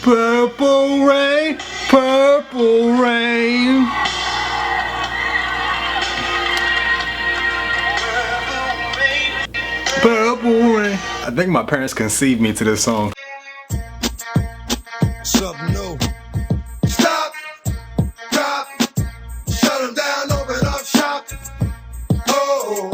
Purple rain, purple rain. Purple rain. I think my parents conceived me to this song. Something new. Stop, drop, shut them down, open up shop. Oh,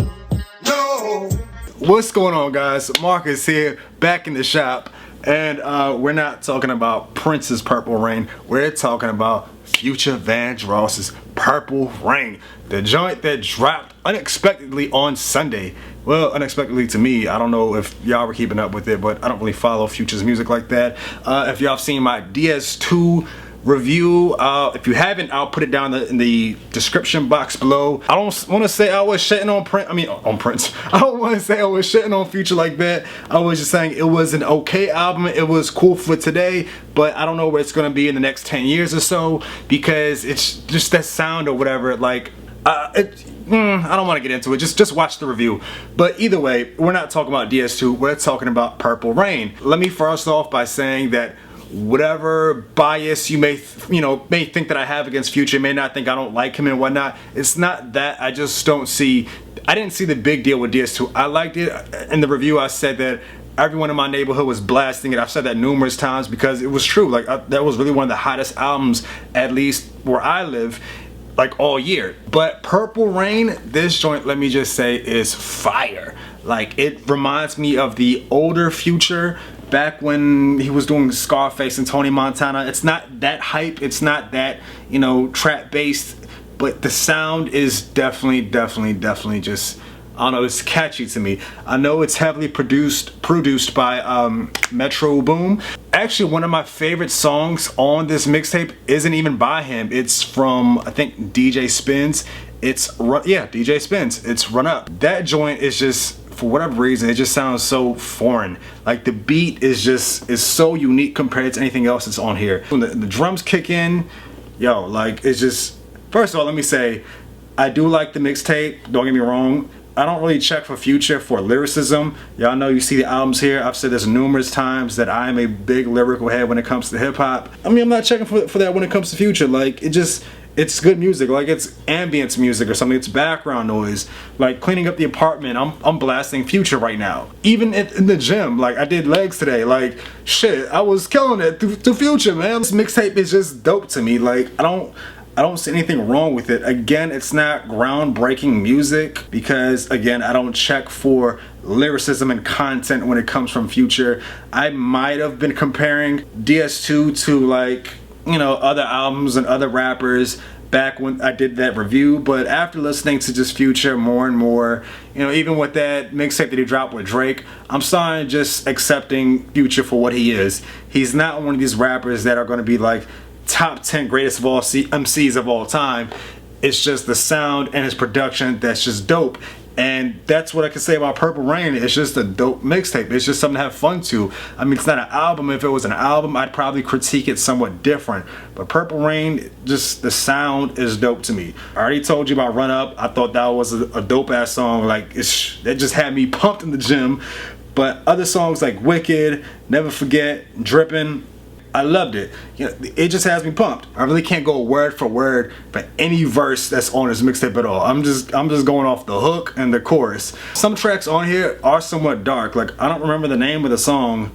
no. What's going on, guys? Marcus here, back in the shop, and we're not talking about Prince's Purple Rain. We're talking about Future Vandross's Purple Rain, the joint that dropped unexpectedly on Sunday. Well, unexpectedly to me. I don't know if y'all were keeping up with it, but I don't really follow Future's music like that. If y'all have seen my DS2 review, if you haven't, I'll put it down in the description box below. I don't want to say I was shitting on Prince. I don't want to say I was shitting on Future like that. I was just saying it was an okay album. It was cool for today, but I don't know where it's going to be in the next 10 years or so, because it's just that sound or whatever. Like, I don't want to get into it. Just watch the review. But either way, we're not talking about DS2. We're talking about Purple Rain. Let me first off by saying that whatever bias you may think that I have against Future, may not think I don't like him and whatnot, it's not that. I just don't see, I didn't see the big deal with DS2. I liked it. In the review I said that everyone in my neighborhood was blasting it. I've said that numerous times because it was true. Like, that was really one of the hottest albums, at least where I live, like all year. But Purple Rain, this joint, let me just say, is fire. Like, it reminds me of the older Future, back when he was doing Scarface and Tony Montana. It's not that hype, it's not that, trap based, but the sound is definitely just, I don't know, it's catchy to me. I know it's heavily produced by Metro Boom. Actually, one of my favorite songs on this mixtape isn't even by him. It's from, I think, DJ Spins. DJ Spins. It's Run Up. That joint is just, for whatever reason, it just sounds so foreign. Like, the beat is so unique compared to anything else that's on here. When the drums kick in, yo, like, it's just, first of all, let me say, I do like the mixtape, don't get me wrong. I don't really check for Future for lyricism. Y'all know, you see the albums here. I've said this numerous times that I am a big lyrical head when it comes to hip hop. I mean, I'm not checking for that when it comes to Future. Like, it's good music. Like, it's ambience music or something. It's background noise. Like, cleaning up the apartment, I'm blasting Future right now. Even in the gym, like, I did legs today. Like, shit, I was killing it to Future, man. This mixtape is just dope to me. Like, I don't see anything wrong with it. Again, it's not groundbreaking music because, again, I don't check for lyricism and content when it comes from Future. I might have been comparing DS2 to, like, other albums and other rappers back when I did that review, but after listening to just Future more and more, even with that mixtape that he dropped with Drake, I'm starting just accepting Future for what he is. He's not one of these rappers that are going to be like top 10 greatest of all MCs of all time. It's just the sound and his production that's just dope. And that's what I can say about Purple Rain. It's just a dope mixtape. It's just something to have fun to. I mean, it's not an album. If it was an album, I'd probably critique it somewhat different. But Purple Rain, just the sound is dope to me. I already told you about Run Up. I thought that was a dope ass song. Like, that just had me pumped in the gym. But other songs like Wicked, Never Forget, Drippin', I loved it. It just has me pumped. I really can't go word for word for any verse that's on this mixtape at all. I'm just going off the hook and the chorus. Some tracks on here are somewhat dark. Like, I don't remember the name of the song.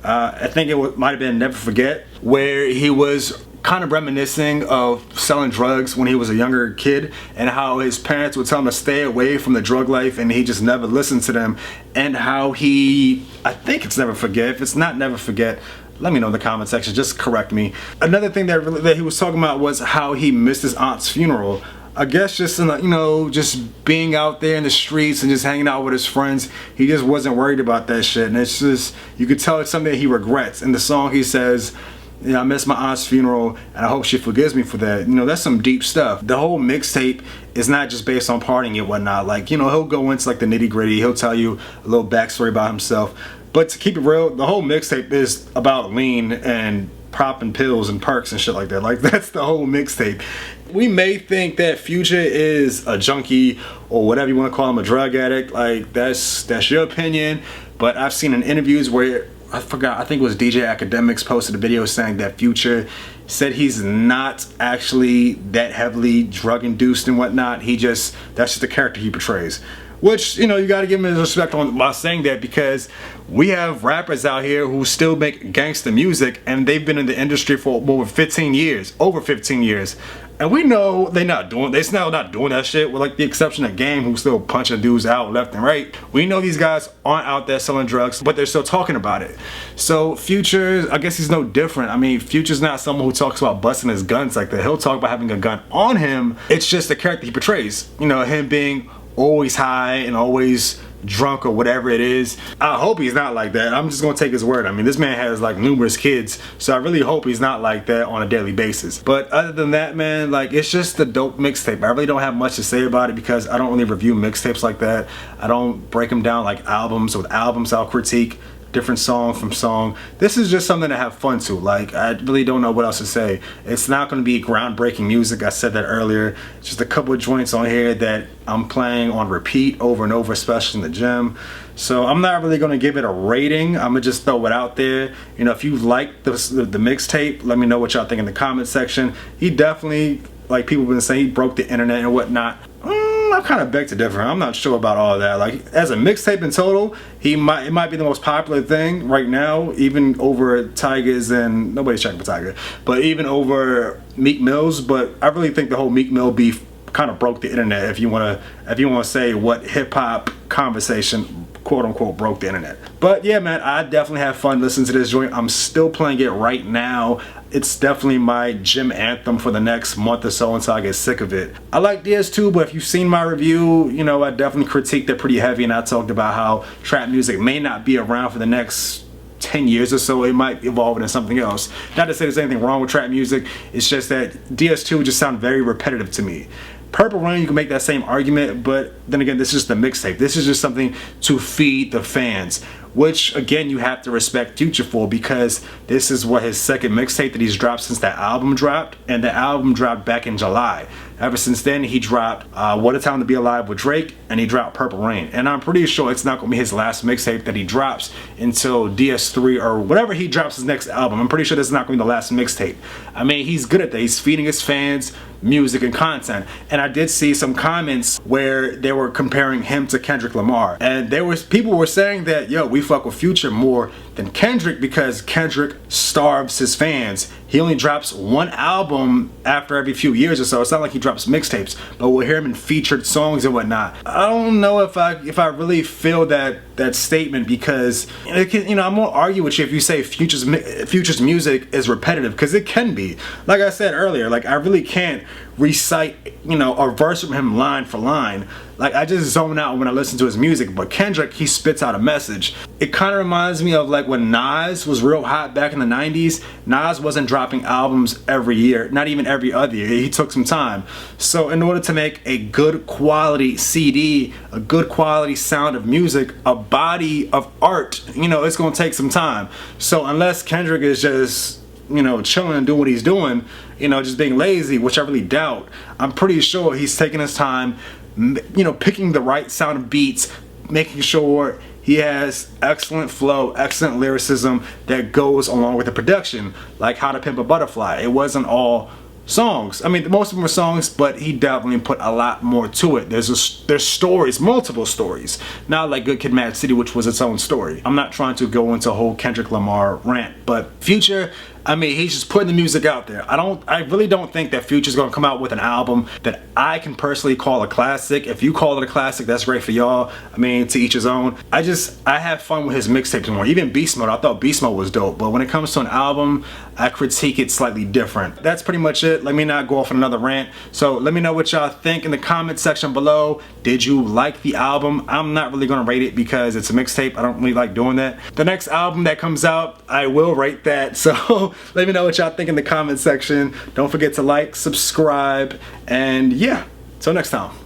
I think it might have been Never Forget, where he was kind of reminiscing of selling drugs when he was a younger kid and how his parents would tell him to stay away from the drug life and he just never listened to them, and how I think it's Never Forget. If it's not Never Forget, let me know in the comment section, just correct me. Another thing that he was talking about was how he missed his aunt's funeral. I guess just just being out there in the streets and just hanging out with his friends, he just wasn't worried about that shit. And it's just, you could tell it's something that he regrets. In the song he says, I missed my aunt's funeral and I hope she forgives me for that. That's some deep stuff. The whole mixtape is not just based on partying and whatnot. Like, he'll go into like the nitty gritty. He'll tell you a little backstory about himself. But to keep it real, the whole mixtape is about lean and popping pills and perks and shit like that. Like, that's the whole mixtape. We may think that Future is a junkie or whatever you want to call him, a drug addict. Like, that's your opinion. But I've seen in interviews where I forgot, I think it was DJ Academics posted a video saying that Future said he's not actually that heavily drug induced and whatnot. That's just the character he portrays. Which, you know, you gotta give him his respect on by saying that, because we have rappers out here who still make gangsta music and they've been in the industry for over 15 years. And we know they're still not doing that shit, with like the exception of Game, who's still punching dudes out left and right. We know these guys aren't out there selling drugs, but they're still talking about it. So Future, I guess he's no different. I mean, Future's not someone who talks about busting his guns like that. He'll talk about having a gun on him. It's just the character he portrays. You know, him being always high and always drunk or whatever it is. I hope he's not like that. I'm just gonna take his word. I mean, this man has like numerous kids, so I really hope he's not like that on a daily basis. But other than that, man, like, it's just a dope mixtape. I really don't have much to say about it because I don't really review mixtapes like that. I don't break them down like albums. With albums, I'll critique different song from song. This is just something to have fun to. Like, I really don't know what else to say. It's not going to be groundbreaking music. I said that earlier. Just a couple of joints on here that I'm playing on repeat over and over, especially in the gym. So I'm not really going to give it a rating. I'm going to just throw it out there. You know, if you like the mixtape, let me know what y'all think in the comment section. He definitely, like people have been saying, he broke the internet and whatnot. I kind of beg to differ. I'm not sure about all that. Like, as a mixtape in total, it might be the most popular thing right now, even over Tyga's, and nobody's checking for Tyga, but even over Meek Mill's. But I really think the whole Meek Mill beef kind of broke the internet, if you want to say what hip hop conversation, quote unquote, broke the internet. But yeah, man, I definitely have fun listening to this joint. I'm still playing it right now. It's definitely my gym anthem for the next month or so until I get sick of it. I like DS2, but if you've seen my review, you know, I definitely critiqued it pretty heavy, and I talked about how trap music may not be around for the next 10 years or so. It might evolve into something else. Not to say there's anything wrong with trap music, it's just that DS2 just sounds very repetitive to me. Purple Rain, you can make that same argument, but then again, this is just a mixtape. This is just something to feed the fans, which again, you have to respect Future for, because this is what his second mixtape that he's dropped since that album dropped, and the album dropped back in July. Ever since then, he dropped What a Time to Be Alive with Drake, and he dropped Purple Rain. And I'm pretty sure it's not going to be his last mixtape that he drops until DS3 or whatever he drops his next album. I'm pretty sure this is not going to be the last mixtape. I mean, he's good at that. He's feeding his fans music and content. And I did see some comments where they were comparing him to Kendrick Lamar, and people were saying that, yo, we fuck with Future more than Kendrick because Kendrick starves his fans. He only drops one album after every few years or so. It's not like he drops mixtapes, but we'll hear him in featured songs and whatnot. I don't know if I really feel that statement, because it can, you know, I'm gonna argue with you if you say Future's music is repetitive, because it can be. Like I said earlier, like, I really can't recite, you know, a verse from him line for line. Like, I just zone out when I listen to his music. But Kendrick, he spits out a message. It kind of reminds me of like when Nas was real hot back in the 90s. Nas wasn't dropping albums every year, not even every other year. He took some time. So in order to make a good quality CD, a good quality sound of music, a body of art, you know, it's gonna take some time. So unless Kendrick is just, you know, chilling and doing what he's doing, you know, just being lazy, which I really doubt, I'm pretty sure he's taking his time, you know, picking the right sound of beats, making sure he has excellent flow, excellent lyricism that goes along with the production, like How to Pimp a Butterfly. It wasn't all songs. I mean, most of them were songs, but he definitely put a lot more to it. There's stories, multiple stories. Not like Good Kid, Mad City, which was its own story. I'm not trying to go into a whole Kendrick Lamar rant, but Future, I mean, he's just putting the music out there. I really don't think that Future's gonna come out with an album that I can personally call a classic. If you call it a classic, that's great for y'all. I mean, to each his own. I have fun with his mixtapes more. Even Beast Mode, I thought Beast Mode was dope, but when it comes to an album, I critique it slightly different. That's pretty much it. Let me not go off on another rant. So let me know what y'all think in the comment section below. Did you like the album? I'm not really gonna rate it because it's a mixtape. I don't really like doing that. The next album that comes out, I will rate that. So let me know what y'all think in the comment section. Don't forget to like, subscribe, and yeah, till next time.